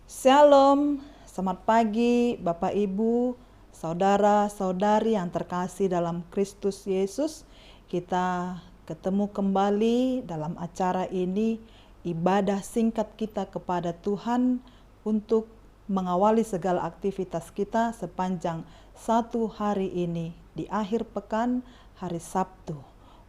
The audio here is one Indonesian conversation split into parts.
Shalom, selamat pagi Bapak Ibu, saudara-saudari yang terkasih dalam Kristus Yesus. Kita ketemu kembali dalam acara ini, ibadah singkat kita kepada Tuhan untuk mengawali segala aktivitas kita sepanjang satu hari ini di akhir pekan hari Sabtu.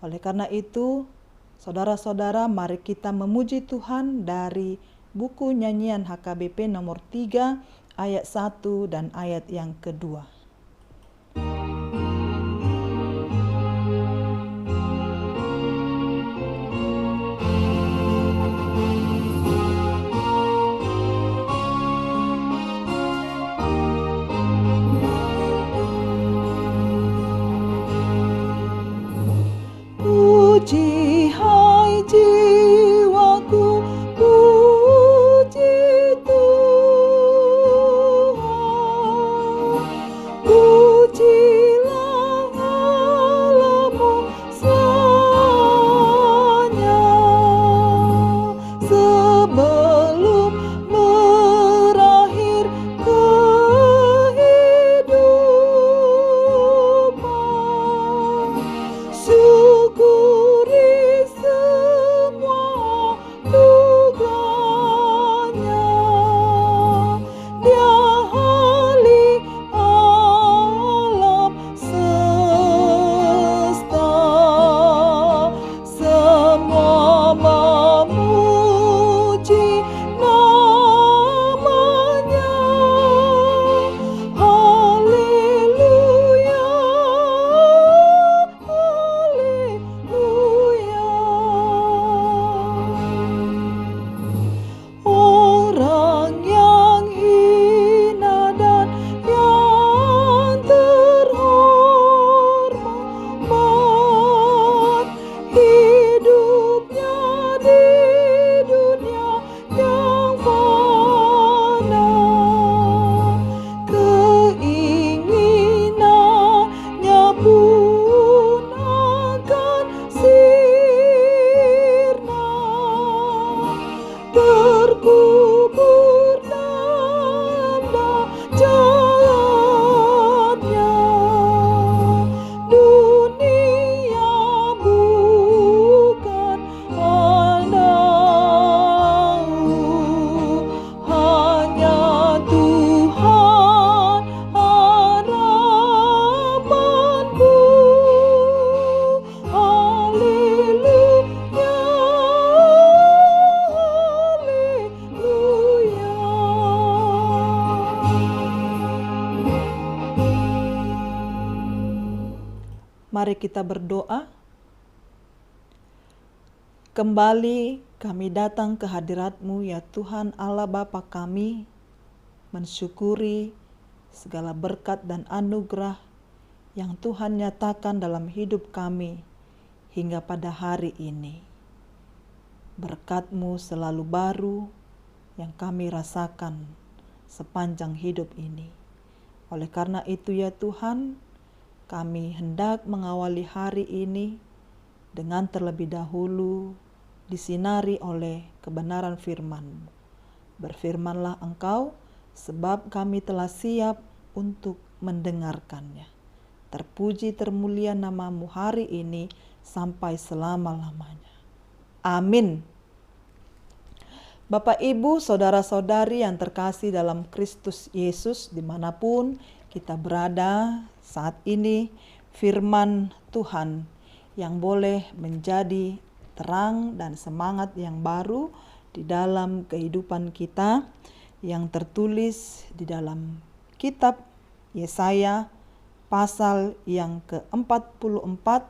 Oleh karena itu, saudara-saudara, mari kita memuji Tuhan dari buku nyanyian HKBP nomor 3 ayat 1 dan ayat yang kedua. Puji hai jiwaku, puji Tuhan. Pujilah Allahmu selamanya. Sebelum berakhir kehidupan, syukuri semua anugerahnya. Dia ahli alam semesta, semua memuji namanya. Haleluya, haleluya. Orang yang hina dan yang terhormat, hidupnya di dunia yang fana. Keinginannya pun akan sirna, terkubur dalam jahatnya. Dunia bukan andamu, hanya Tuhan harapanku. Haleluya, mari kita berdoa. Kembali kami datang ke hadirat-Mu ya Tuhan Allah Bapa kami, mensyukuri segala berkat dan anugerah yang Tuhan nyatakan dalam hidup kami hingga pada hari ini. Berkat-Mu selalu baru yang kami rasakan sepanjang hidup ini. Oleh karena itu ya Tuhan, kami hendak mengawali hari ini dengan terlebih dahulu disinari oleh kebenaran firman-Mu. Berfirmanlah Engkau, sebab kami telah siap untuk mendengarkannya. Terpuji termulia nama-Mu hari ini sampai selama-lamanya. Amin. Bapak, Ibu, saudara-saudari yang terkasih dalam Kristus Yesus, dimanapun kita berada saat ini, firman Tuhan yang boleh menjadi terang dan semangat yang baru di dalam kehidupan kita, yang tertulis di dalam kitab Yesaya pasal yang ke-44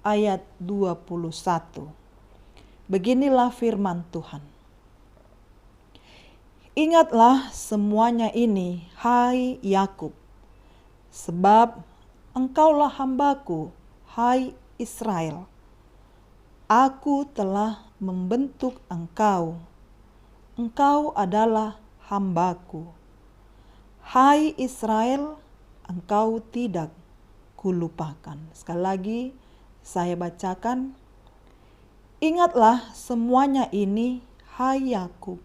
ayat 21. Beginilah firman Tuhan. Ingatlah semuanya ini, hai Yakub, sebab engkaulah hambaku, hai Israel. Aku telah membentuk engkau, engkau adalah hambaku. Hai Israel, engkau tidak kulupakan. Sekali lagi saya bacakan. Ingatlah semuanya ini, hai Yakub,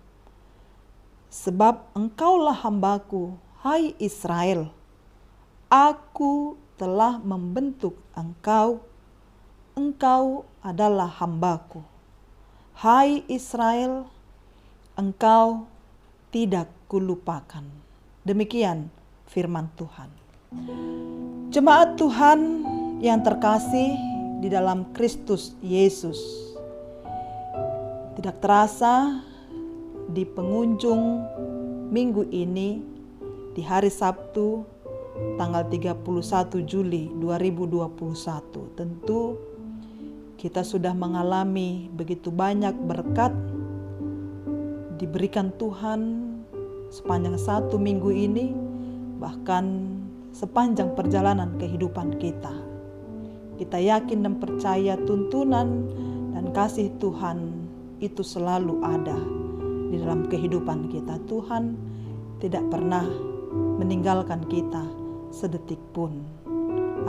Sebab engkaulah hambaku, hai Israel. Aku telah membentuk engkau. Engkau adalah hambaku. Hai Israel, engkau tidak kulupakan. Demikian firman Tuhan. Jemaat Tuhan yang terkasih di dalam Kristus Yesus. Tidak terasa di penghujung minggu ini, di hari Sabtu tanggal 31 Juli 2021, tentu kita sudah mengalami begitu banyak berkat diberikan Tuhan sepanjang satu minggu ini, bahkan sepanjang perjalanan kehidupan kita. Kita yakin dan percaya tuntunan dan kasih Tuhan itu selalu ada di dalam kehidupan kita. Tuhan tidak pernah meninggalkan kita sedetik pun.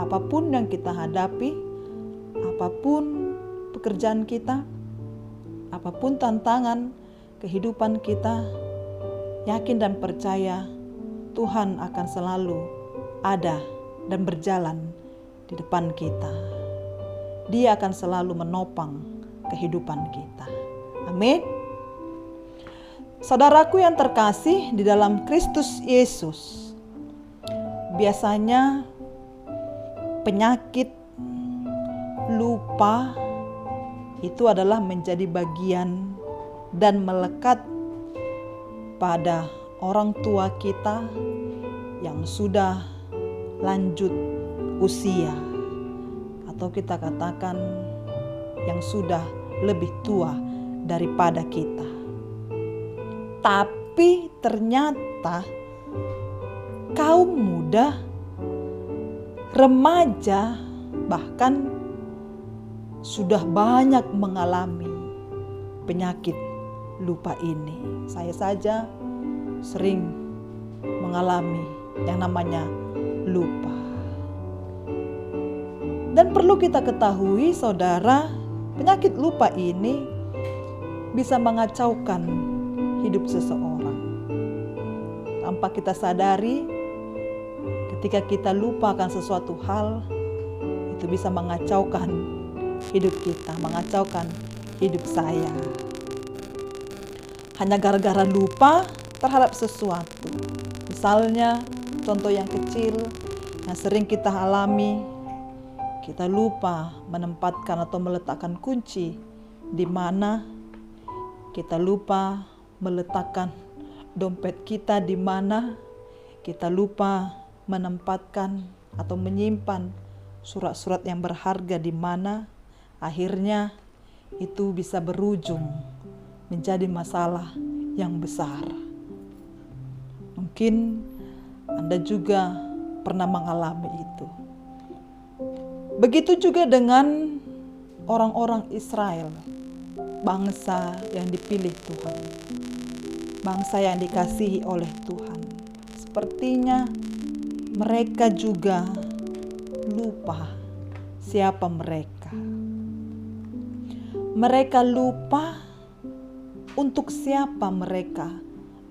Apapun yang kita hadapi, apapun pekerjaan kita, apapun tantangan kehidupan kita, yakin dan percaya Tuhan akan selalu ada dan berjalan di depan kita. Dia akan selalu menopang kehidupan kita. Amin. Saudaraku yang terkasih di dalam Kristus Yesus, biasanya penyakit lupa itu adalah menjadi bagian dan melekat pada orang tua kita yang sudah lanjut usia, atau kita katakan yang sudah lebih tua daripada kita. Tapi ternyata kaum muda, remaja, bahkan sudah banyak mengalami penyakit lupa ini. Saya saja sering mengalami yang namanya lupa. Dan perlu kita ketahui, saudara, penyakit lupa ini bisa mengacaukan hidup seseorang. Tanpa kita sadari, ketika kita lupa akan sesuatu hal, itu bisa mengacaukan hidup kita, mengacaukan hidup saya. Hanya gara-gara lupa terhadap sesuatu. Misalnya, contoh yang kecil yang sering kita alami, kita lupa menempatkan atau meletakkan kunci di mana, kita lupa meletakkan dompet kita di mana, kita lupa menempatkan atau menyimpan surat-surat yang berharga di mana. Akhirnya itu bisa berujung menjadi masalah yang besar. Mungkin Anda juga pernah mengalami itu. Begitu juga dengan orang-orang Israel, bangsa yang dipilih Tuhan, bangsa yang dikasihi oleh Tuhan. Sepertinya mereka juga lupa siapa mereka. Mereka lupa untuk siapa mereka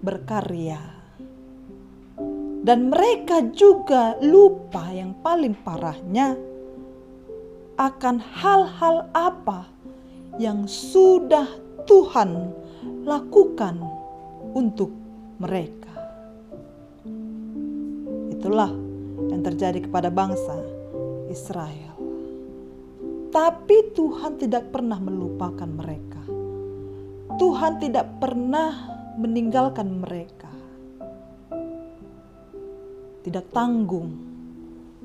berkarya. Dan mereka juga lupa, yang paling parahnya, akan hal-hal apa yang sudah Tuhan lakukan untuk mereka. Itulah yang terjadi kepada bangsa Israel. Tapi Tuhan tidak pernah melupakan mereka. Tuhan tidak pernah meninggalkan mereka. Tidak tanggung,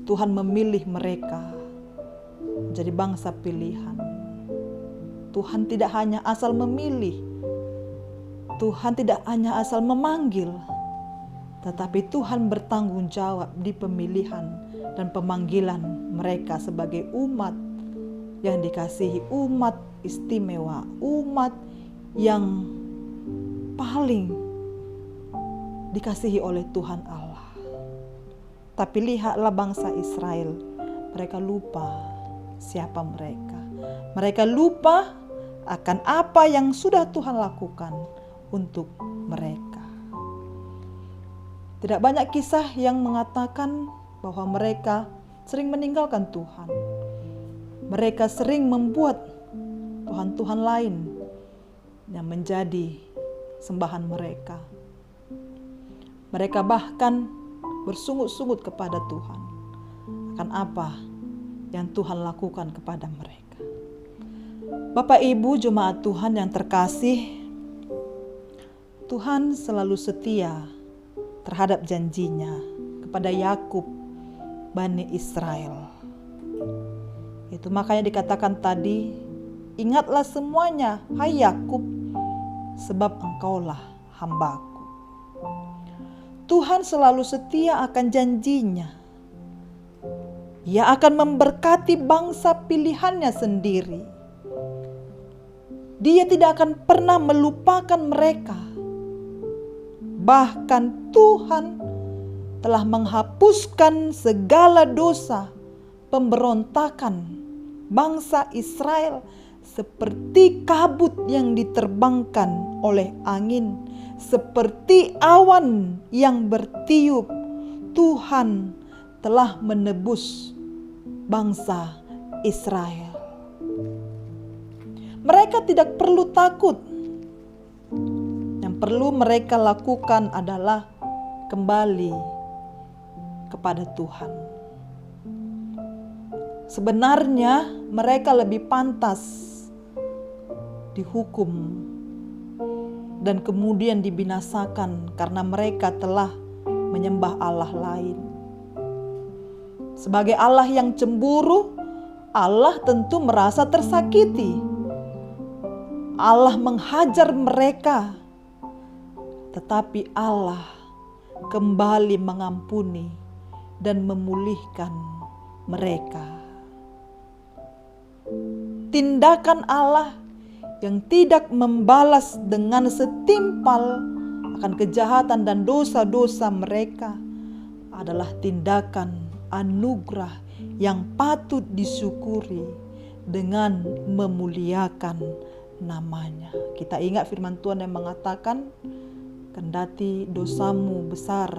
Tuhan memilih mereka menjadi bangsa pilihan. Tuhan tidak hanya asal memilih, Tuhan tidak hanya asal memanggil, tetapi Tuhan bertanggung jawab di pemilihan dan pemanggilan mereka sebagai umat yang dikasihi, umat istimewa, umat yang paling dikasihi oleh Tuhan Allah. Tapi lihatlah bangsa Israel, mereka lupa siapa mereka. Mereka lupa akan apa yang sudah Tuhan lakukan untuk mereka. Tidak banyak kisah yang mengatakan bahwa mereka sering meninggalkan Tuhan. Mereka sering membuat Tuhan-Tuhan lain yang menjadi sembahan mereka. Mereka bahkan bersungut-sungut kepada Tuhan akan apa yang Tuhan lakukan kepada mereka. Bapak Ibu jemaat Tuhan yang terkasih, Tuhan selalu setia terhadap janjinya kepada Yakub, Bani Israel. Itu makanya dikatakan tadi, ingatlah semuanya, hai Yakub, sebab engkaulah hambaku. Tuhan selalu setia akan janjinya. Ia akan memberkati bangsa pilihannya sendiri. Dia tidak akan pernah melupakan mereka. Bahkan Tuhan telah menghapuskan segala dosa pemberontakan bangsa Israel seperti kabut yang diterbangkan oleh angin, seperti awan yang bertiup. Tuhan telah menebus bangsa Israel. Mereka tidak perlu takut. Yang perlu mereka lakukan adalah kembali kepada Tuhan. Sebenarnya mereka lebih pantas dihukum dan kemudian dibinasakan karena mereka telah menyembah Allah lain. Sebagai Allah yang cemburu, Allah tentu merasa tersakiti. Allah menghajar mereka, tetapi Allah kembali mengampuni dan memulihkan mereka. Tindakan Allah yang tidak membalas dengan setimpal akan kejahatan dan dosa-dosa mereka adalah tindakan anugerah yang patut disyukuri dengan memuliakan namanya. Kita ingat firman Tuhan yang mengatakan, kendati dosamu besar,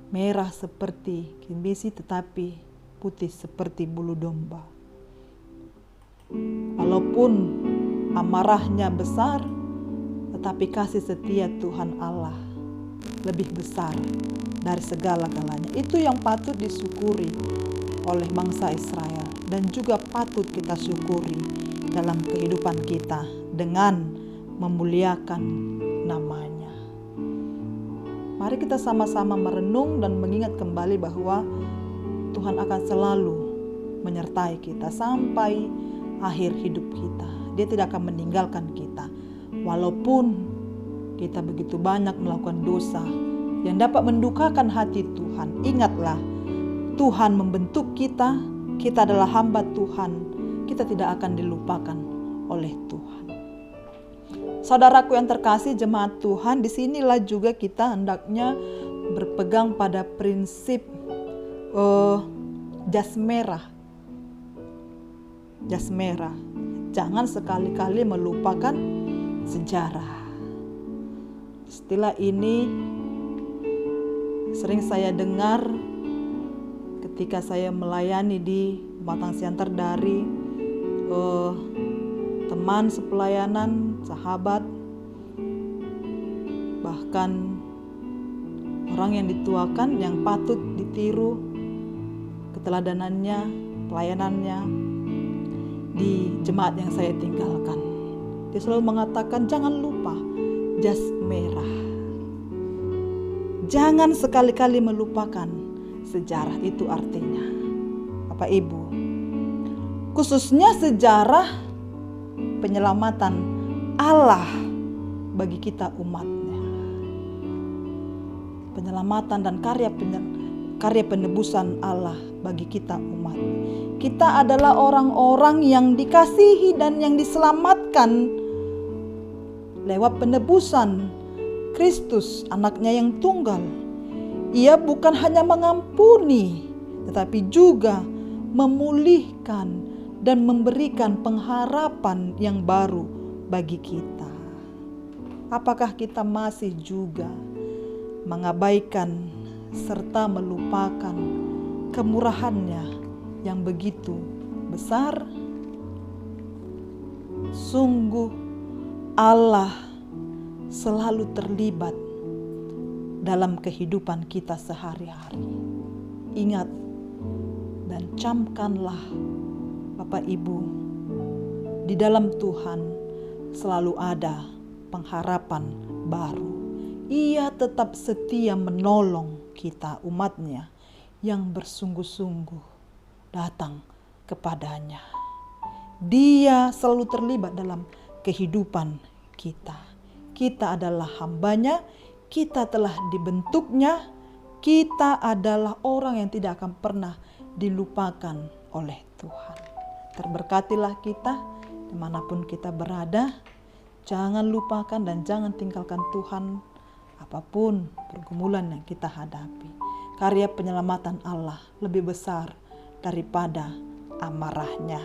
merah seperti kimbisi tetapi putih seperti bulu domba. Walaupun amarahnya besar, tetapi kasih setia Tuhan Allah lebih besar dari segala-galanya. Itu yang patut disyukuri oleh bangsa Israel dan juga patut kita syukuri dalam kehidupan kita dengan memuliakan namanya. Mari kita sama-sama merenung dan mengingat kembali bahwa Tuhan akan selalu menyertai kita sampai akhir hidup kita. Dia tidak akan meninggalkan kita. Walaupun kita begitu banyak melakukan dosa yang dapat mendukakan hati Tuhan. Ingatlah, Tuhan membentuk kita. Kita adalah hamba Tuhan. Kita tidak akan dilupakan oleh Tuhan. Saudaraku yang terkasih jemaat Tuhan, disinilah juga kita hendaknya berpegang pada prinsip jas merah. Jas merah. Jangan sekali-kali melupakan sejarah. Istilah ini sering saya dengar ketika saya melayani di Batang Siantar dari teman sepelayanan, sahabat, bahkan orang yang dituakan yang patut ditiru keteladanannya, pelayanannya di jemaat yang saya tinggalkan. Dia selalu mengatakan, jangan lupa jas merah. Jangan sekali-kali melupakan sejarah. Itu artinya, Bapak Ibu, khususnya sejarah penyelamatan Allah bagi kita umatnya. Penyelamatan dan karya penebusan Allah bagi kita umat. Kita adalah orang-orang yang dikasihi dan yang diselamatkan lewat penebusan Kristus, anaknya yang tunggal. Ia bukan hanya mengampuni, tetapi juga memulihkan dan memberikan pengharapan yang baru bagi kita. Apakah kita masih juga mengabaikan serta melupakan kemurahan-Nya yang begitu besar. Sungguh Allah selalu terlibat dalam kehidupan kita sehari-hari. Ingat dan camkanlah Bapak Ibu, di dalam Tuhan selalu ada pengharapan baru. Ia tetap setia menolong kita, umat-Nya yang bersungguh-sungguh datang kepadanya. Dia selalu terlibat dalam kehidupan kita. Kita adalah hamba-Nya, kita telah dibentuknya, kita adalah orang yang tidak akan pernah dilupakan oleh Tuhan. Terberkatilah kita dimanapun kita berada. Jangan lupakan dan jangan tinggalkan Tuhan apapun pergumulan yang kita hadapi. Karya penyelamatan Allah lebih besar daripada amarah-Nya.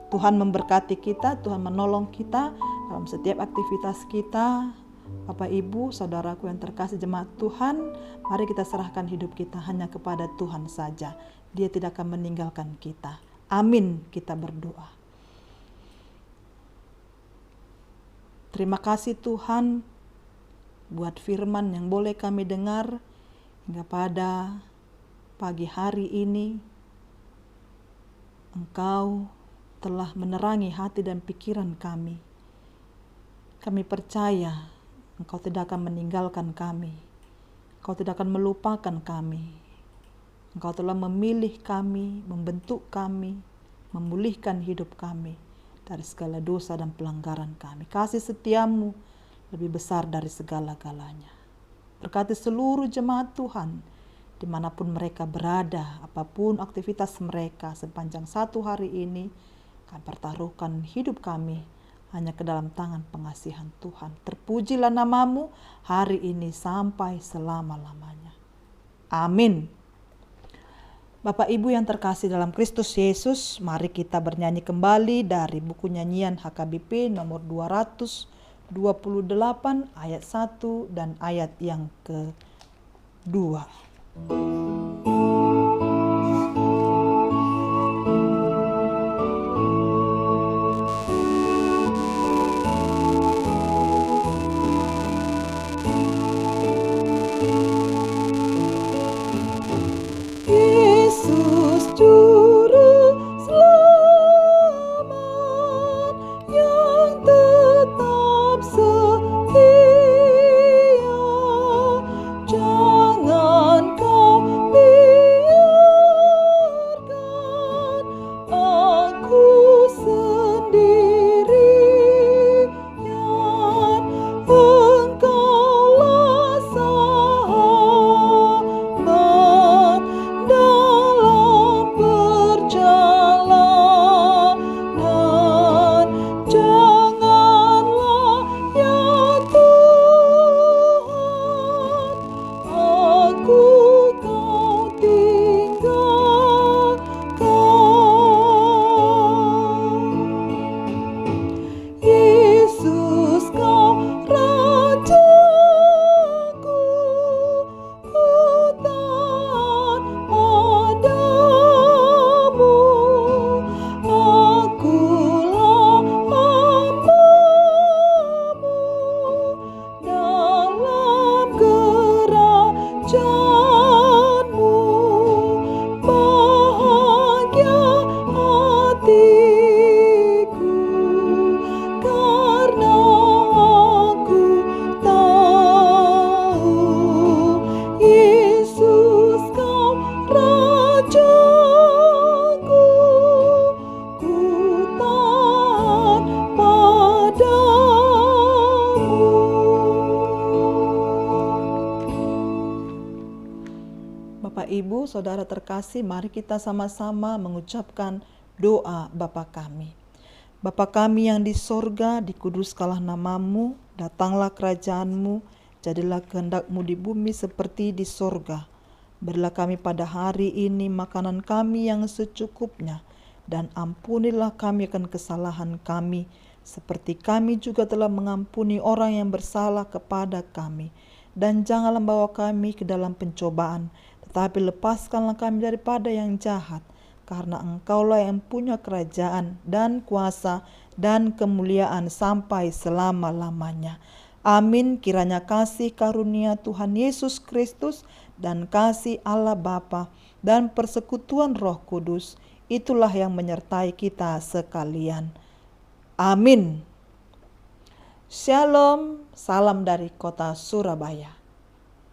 Tuhan memberkati kita, Tuhan menolong kita dalam setiap aktivitas kita. Bapak, Ibu, saudaraku yang terkasih jemaat Tuhan, mari kita serahkan hidup kita hanya kepada Tuhan saja. Dia tidak akan meninggalkan kita. Amin, kita berdoa. Terima kasih Tuhan buat firman yang boleh kami dengar hingga pada pagi hari ini. Engkau telah menerangi hati dan pikiran kami. Kami percaya Engkau tidak akan meninggalkan kami. Engkau tidak akan melupakan kami. Engkau telah memilih kami, membentuk kami, memulihkan hidup kami dari segala dosa dan pelanggaran kami. Kasih setiamu lebih besar dari segala-galanya. Berkati seluruh jemaat Tuhan, dimanapun mereka berada, apapun aktivitas mereka sepanjang satu hari ini, kami pertaruhkan hidup kami hanya ke dalam tangan pengasihan Tuhan. Terpujilah namamu hari ini sampai selama-lamanya. Amin. Bapak Ibu yang terkasih dalam Kristus Yesus, mari kita bernyanyi kembali dari buku nyanyian HKBP nomor 228 ayat 1 dan ayat yang kedua. Ibu, saudara terkasih, mari kita sama-sama mengucapkan doa Bapa kami. Bapa kami yang di sorga, dikuduskanlah namamu, datanglah kerajaanmu, jadilah kehendak-Mu di bumi seperti di sorga. Berilah kami pada hari ini makanan kami yang secukupnya, dan ampunilah kami akan kesalahan kami, seperti kami juga telah mengampuni orang yang bersalah kepada kami. dan janganlah bawa kami ke dalam pencobaan, tetapi lepaskanlah kami daripada yang jahat, karena Engkaulah yang punya kerajaan dan kuasa dan kemuliaan sampai selama-lamanya. Amin. Kiranya kasih karunia Tuhan Yesus Kristus dan kasih Allah Bapa dan persekutuan Roh Kudus itulah yang menyertai kita sekalian. Amin. Shalom, salam dari kota Surabaya.